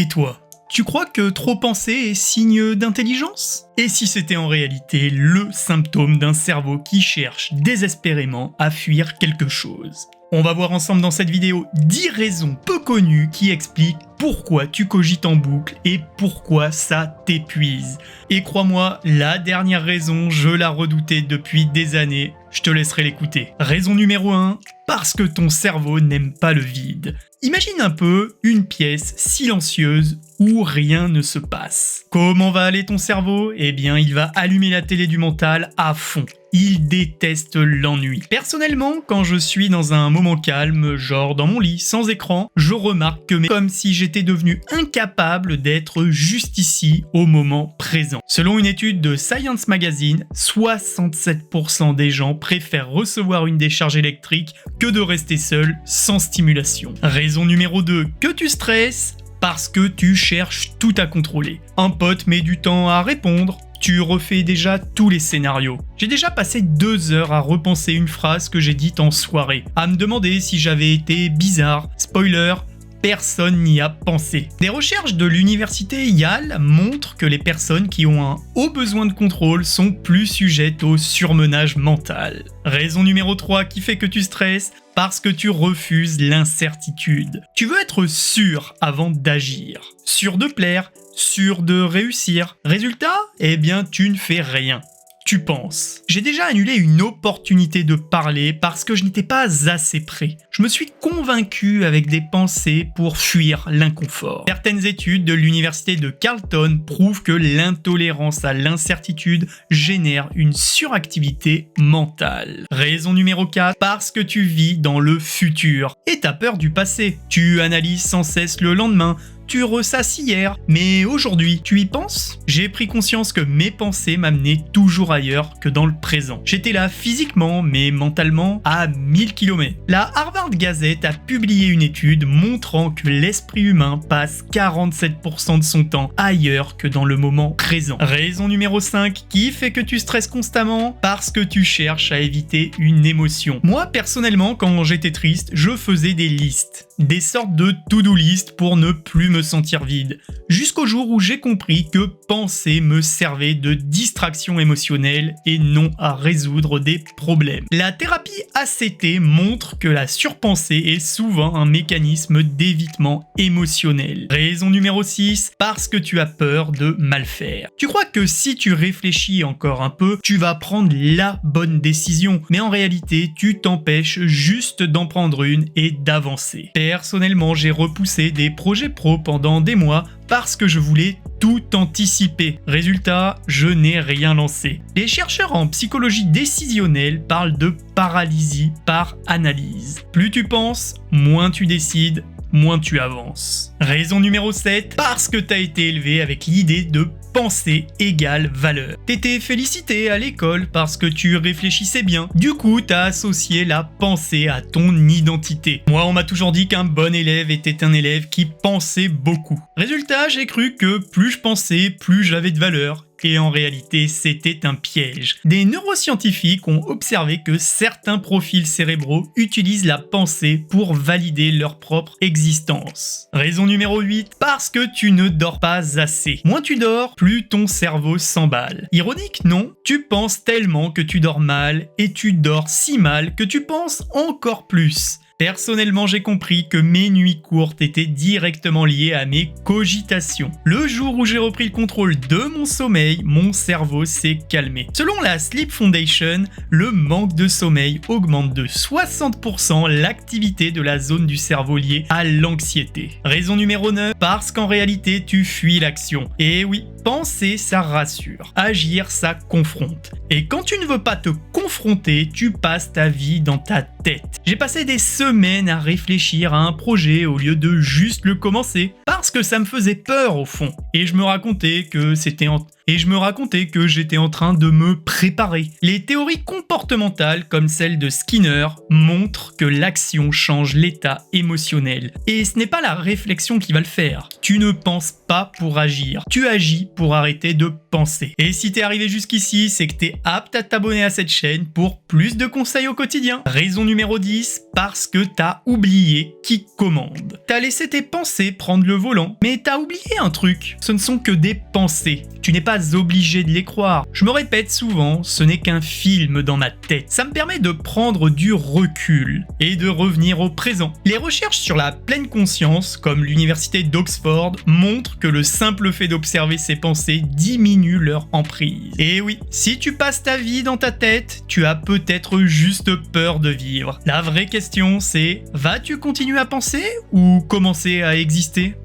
Et toi, tu crois que trop penser est signe d'intelligence? Et si c'était en réalité le symptôme d'un cerveau qui cherche désespérément à fuir quelque chose? On va voir ensemble dans cette vidéo 10 raisons peu connues qui expliquent pourquoi tu cogites en boucle et pourquoi ça t'épuise. Et crois-moi, la dernière raison, je la redoutais depuis des années, je te laisserai l'écouter. Raison numéro 1, parce que ton cerveau n'aime pas le vide. Imagine un peu une pièce silencieuse où rien ne se passe. Comment va aller ton cerveau? Eh bien, il va allumer la télé du mental à fond. Il déteste l'ennui. Personnellement, quand je suis dans un moment calme, genre dans mon lit, sans écran, je remarque que comme si j'étais devenu incapable d'être juste ici, au moment présent. Selon une étude de Science Magazine, 67% des gens préfèrent recevoir une décharge électrique que de rester seul sans stimulation. Raison numéro 2, que tu stresses parce que tu cherches tout à contrôler. Un pote met du temps à répondre, tu refais déjà tous les scénarios. J'ai déjà passé 2 heures à repenser une phrase que j'ai dite en soirée, à me demander si j'avais été bizarre. Spoiler, personne n'y a pensé. Des recherches de l'université Yale montrent que les personnes qui ont un haut besoin de contrôle sont plus sujettes au surmenage mental. Raison numéro 3 qui fait que tu stresses, parce que tu refuses l'incertitude. Tu veux être sûr avant d'agir, sûr de plaire, sûr de réussir. Résultat, eh bien tu ne fais rien. Tu penses. J'ai déjà annulé une opportunité de parler parce que je n'étais pas assez prêt. Je me suis convaincu avec des pensées pour fuir l'inconfort. Certaines études de l'université de Carleton prouvent que l'intolérance à l'incertitude génère une suractivité mentale. Raison numéro 4, parce que tu vis dans le futur et t'as peur du passé. Tu analyses sans cesse le lendemain. Tu ressasses hier, mais aujourd'hui, tu y penses? J'ai pris conscience que mes pensées m'amenaient toujours ailleurs que dans le présent. J'étais là physiquement, mais mentalement à 1000 km. La Harvard Gazette a publié une étude montrant que l'esprit humain passe 47% de son temps ailleurs que dans le moment présent. Raison numéro 5, qui fait que tu stresses constamment? Parce que tu cherches à éviter une émotion. Moi, personnellement, quand j'étais triste, je faisais des listes. Des sortes de to-do list pour ne plus me sentir vide. Jusqu'au jour où j'ai compris que penser me servait de distraction émotionnelle et non à résoudre des problèmes. La thérapie ACT montre que la surpensée est souvent un mécanisme d'évitement émotionnel. Raison numéro 6, parce que tu as peur de mal faire. Tu crois que si tu réfléchis encore un peu, tu vas prendre la bonne décision, mais en réalité, tu t'empêches juste d'en prendre une et d'avancer. Personnellement, j'ai repoussé des projets pro pendant des mois parce que je voulais tout anticiper. Résultat, je n'ai rien lancé. Les chercheurs en psychologie décisionnelle parlent de paralysie par analyse. Plus tu penses, moins tu décides, moins tu avances. Raison numéro 7, parce que t'as été élevé avec l'idée de pensée égale valeur. T'étais félicité à l'école parce que tu réfléchissais bien. Du coup, t'as associé la pensée à ton identité. Moi, on m'a toujours dit qu'un bon élève était un élève qui pensait beaucoup. Résultat, j'ai cru que plus je pensais, plus j'avais de valeur. Et en réalité, c'était un piège. Des neuroscientifiques ont observé que certains profils cérébraux utilisent la pensée pour valider leur propre existence. Raison numéro 8, parce que tu ne dors pas assez. Moins tu dors, plus ton cerveau s'emballe. Ironique, non? Tu penses tellement que tu dors mal, et tu dors si mal que tu penses encore plus. Personnellement, j'ai compris que mes nuits courtes étaient directement liées à mes cogitations. Le jour où j'ai repris le contrôle de mon sommeil, mon cerveau s'est calmé. Selon la Sleep Foundation, le manque de sommeil augmente de 60% l'activité de la zone du cerveau liée à l'anxiété. Raison numéro 9, parce qu'en réalité, tu fuis l'action. Et oui, penser, ça rassure. Agir, ça confronte. Et quand tu ne veux pas te confronter, tu passes ta vie dans ta tête. J'ai passé des semaines à réfléchir à un projet au lieu de juste le commencer, parce que ça me faisait peur au fond. Et je me racontais que c'était et je me racontais que j'étais en train de me préparer. Les théories comportementales, comme celle de Skinner, montrent que l'action change l'état émotionnel. Et ce n'est pas la réflexion qui va le faire. Tu ne penses pas pour agir, tu agis pour arrêter de penser. Et si t'es arrivé jusqu'ici, c'est que t'es apte à t'abonner à cette chaîne pour plus de conseils au quotidien. Raison numéro 10, parce que t'as oublié qui commande. T'as laissé tes pensées prendre le volant, mais t'as oublié un truc. Ce ne sont que des pensées. Tu n'es pas obligé de les croire. Je me répète souvent, ce n'est qu'un film dans ma tête. Ça me permet de prendre du recul et de revenir au présent. Les recherches sur la pleine conscience, comme l'université d'Oxford, montrent que le simple fait d'observer ses pensées diminue leur emprise. Et oui, si tu passes ta vie dans ta tête, tu as peut-être juste peur de vivre. La vraie question c'est, vas-tu continuer à penser ou commencer à exister ?